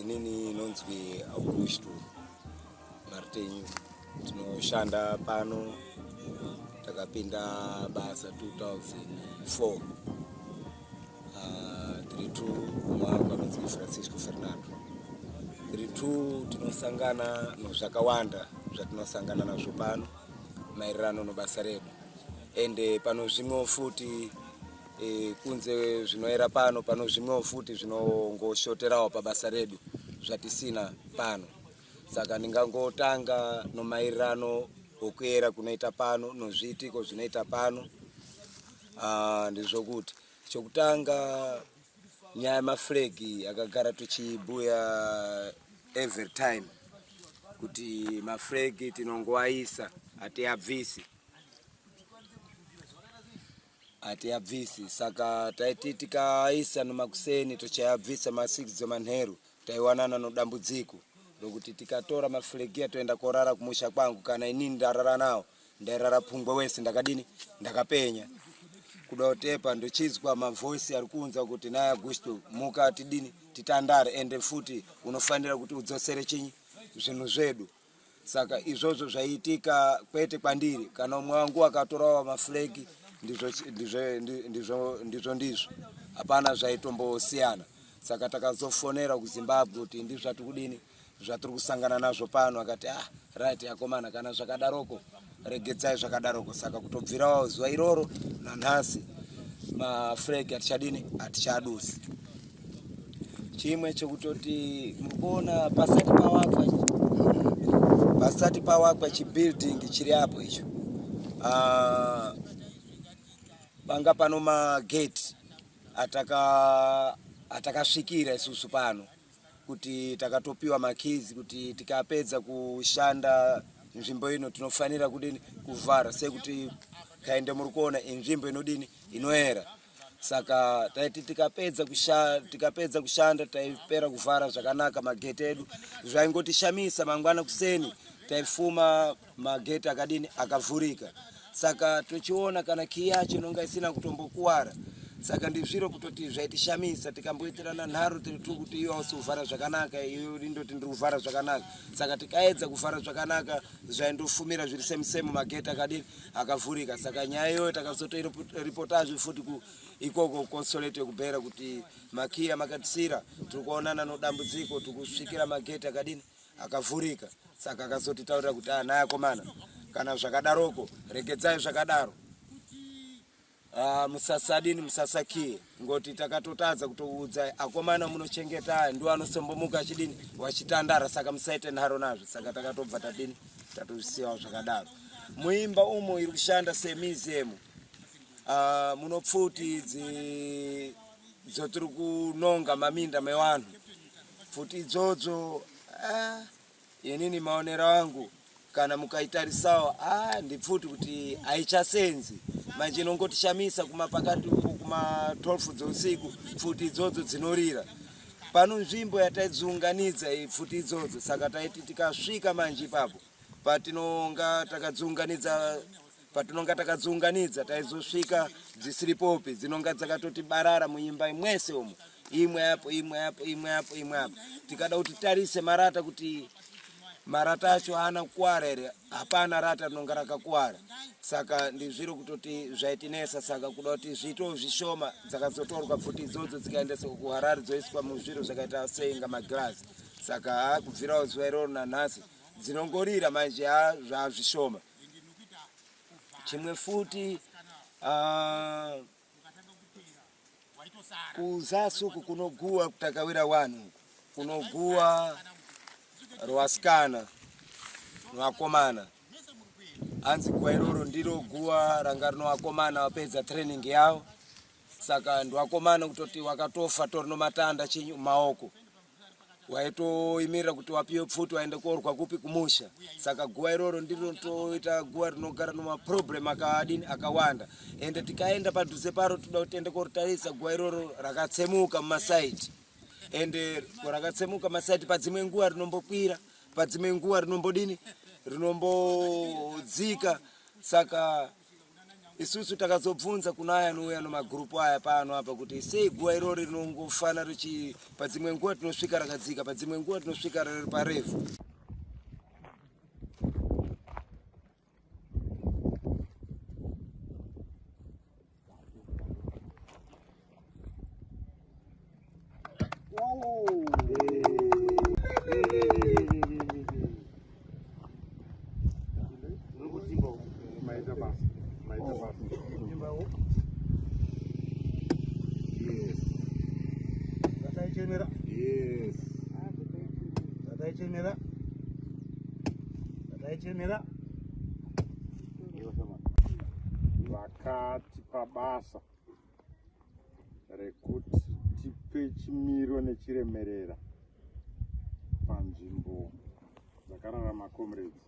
inini nonzwi Augusto Martinho tinoshanda pano takapinda basa 2004 32 mwaka nonzwi Francisco Fernando 32 tinosangana nozvakawanda zvatinosangana nazvo pano maererano nobasa redu ende pano zvimwe futi kunze zvinoera pano zvimwe futi zvinongoshoterawo pabasa redu zvatisina pano saka ndingangotanga nomaererano okuera kunoita pano nozviitiko zvinoita pano ndizvokuti chokutanga nyaya yemaflegi akagara tuchibhuya every time kuti maflegi tinongoaisa atiabvisi saka taiti tikaisa nomakuseni tochayabvisa ma6 dzomanheru taiwanana nodambudziko rokuti tikatora maflegi atoenda korara kumusha kwangu kana inini ndarara nawo ndairara pungwe wese ndakapenya kudaotepa ndochizwa mavoice ari kunza kuti naye Augusto muka titandare ende futi unofanira kuti udzosere zvinhu zvedu saka izvozvo zvaitika kwete kwandiri kana umwe wangu akatorawo maflegi ndizvo hapana zvaitombosiyana saka takazofonera kuZimbabwe kuti ndizvo zvatiri kusangana nazvo pano akati right akomana kana zvakadaroko regedzai zvakadaroko saka kutobvirawo zuva iroro nanhasi maflegi atichadusi chimwe chekutoti mukona pasati pawakwa chibuilding chiri apo icho panga pano magate atakasvikira isusu pano kuti takatopiwa makizi kuti tikapedza kushanda nzvimbo ino tinofanira kuvhara sekuti kaende muri kuona inzvimbo inoera saka taiti tikapedza kushanda taipera kuvhara zvakanaka magate edu zvaingotishamisa mangwana kuseni taifuma magate akavhurika saka tochiona kana kii yacho inonga isina kutombokuwara saka ndizviro kutoti zvaitishamisa tikamboitirana nharo tiri kuti iwe usivhara zvakanaka iwe ndoti ndiri kuvhara zvakanaka saka tikaedza kuvhara zvakanaka zvaindofumira zviri semusemu magate akavhurika saka nyaya iyoyo takazotoiripotaje futi ikoko consulate yekubhera kuti makiya makatisira tiri kuonana nodambudziko tikusvikira magate akavhurika saka akazotitaurira kuti naye akomana kana zvakadaroko regedzai zvakadaro musasakie ngoti takatotadza kutoudza akomana munochengeta ndiwo anosombomuka wachitandara saka musaite nharo nazvo saka takatobva tatosiyawo zvakadaro muimba umo iri kushanda semuseum muno pfuti dzotiri kunonga maminda mevanhu pfuti idzodzo inini maonero angu kana mukaitarisawo ndipfuti kuti haichasenzi manje inongotishamisa kumapakati upo kuma 12 dzeusiku pfuti idzodzo dzinorira pano nzvimbo yataidziunganidza pfuti idzodzo saka taiti tikasvika manje ipapo patinonga takadziunganidza taizosvika dzisiripopi dzinonga dzakatoti barara muimba imwese umo imwe apo tikada kuti tarise marata kuti marata acho haana kukwara here hapana rata rinonga rakakwara saka ndizviro kutoti zvaitinesa saka kuda kuti zviito zvishoma dzakazotorwa pfuti idzodzo dzikaendeswa kuHarare dzoiswa muzviro zvakaita seinga magirazi saka kubvirawo zuva iroro nanhasi dzinongorira manje zvazvishoma chimwe futi kuzasuku kunoguwa kutakawira wanhu kunoguwa rwasikana nwakomana anzi guwa iroro ndiro guwa ranga rinovakomana vapedza training yavo saka ndwakomana kutoti wakatofa torino matanda maoko waitoimirira kuti wapiwe pfuti waende korwa kupi kumusha saka guwa iroro ndiro toita guwa rinogara nemaproblem akawanda ende tikaenda padhuze paro toda kuti tiende koritarisa guwa iroro rakatsemuka mumasaiti ende rakatsemuka masaiti padzimwe nguwa rinombokwira padzimwe nguwa rinombodzika saka isusu takazobvunza kunaya nouya nomagrupu aya pano apa kuti sei guwa irori rinongofana richi padzimwe nguwa tinosvika rakadzika padzimwe nguwa tinosvika riri parefu. Vakatipa basa rekuti tipe chimiro nechiremerera panzvimbo dzakarara makomredzi.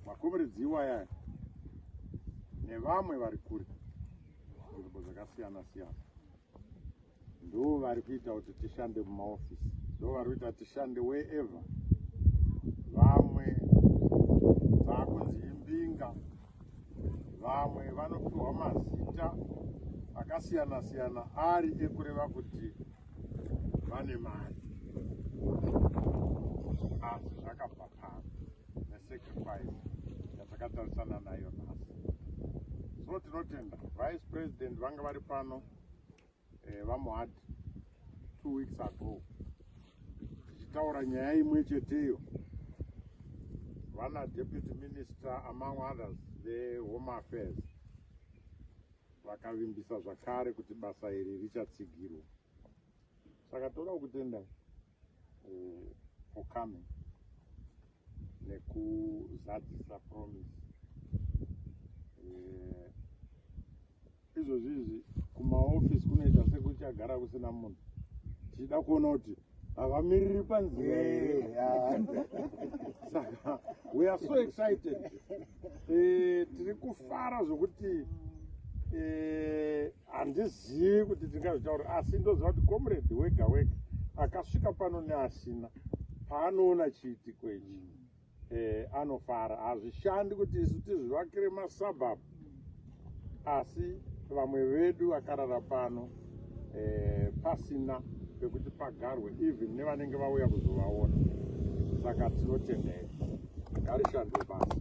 Makomredzi iwaya nevamwe vari kure nzvimbo dzakasiyana siyana ndo vari kuita kuti tishande mumaofisi, ndo vari kuita tishande wherever. Vamwe dzakunzi imbinga, vamwe vanopiwa mazita akasiyana siyana ari ekureva kuti vane mari, asi zvakabva pano nesacrifice yatakatarisana nayo nhasi. So tinotenda vice president vanga vari pano vamuhad 2 weeks ago tichitaura nyaya imwe cheteyo. Vana deputy minister among others home affairs vakavimbisa zvakare kuti basa iri richatsigirwa. Saka toda kutenda for coming nekuzadzisa promise. Izvozvizvi kumaofisi kunoita sekuti agara kusina munhu, tichida kuona kuti havamiriri panzira here. Saka we are so excited. Tiri kufara zvokuti handizivi kuti tingazvitaura, asi ndoziva kuti comrade wega wega akasvika pano neasina paanoona chiitiko ichi anofara. Hazvishandi kuti isu tizvivakire masabhabhu, asi vamwe vedu vakarara pano pasina pekuti pagarwe even nevanenge vauya kuzovaona. Saka tinotendei, ngarishandwe basa.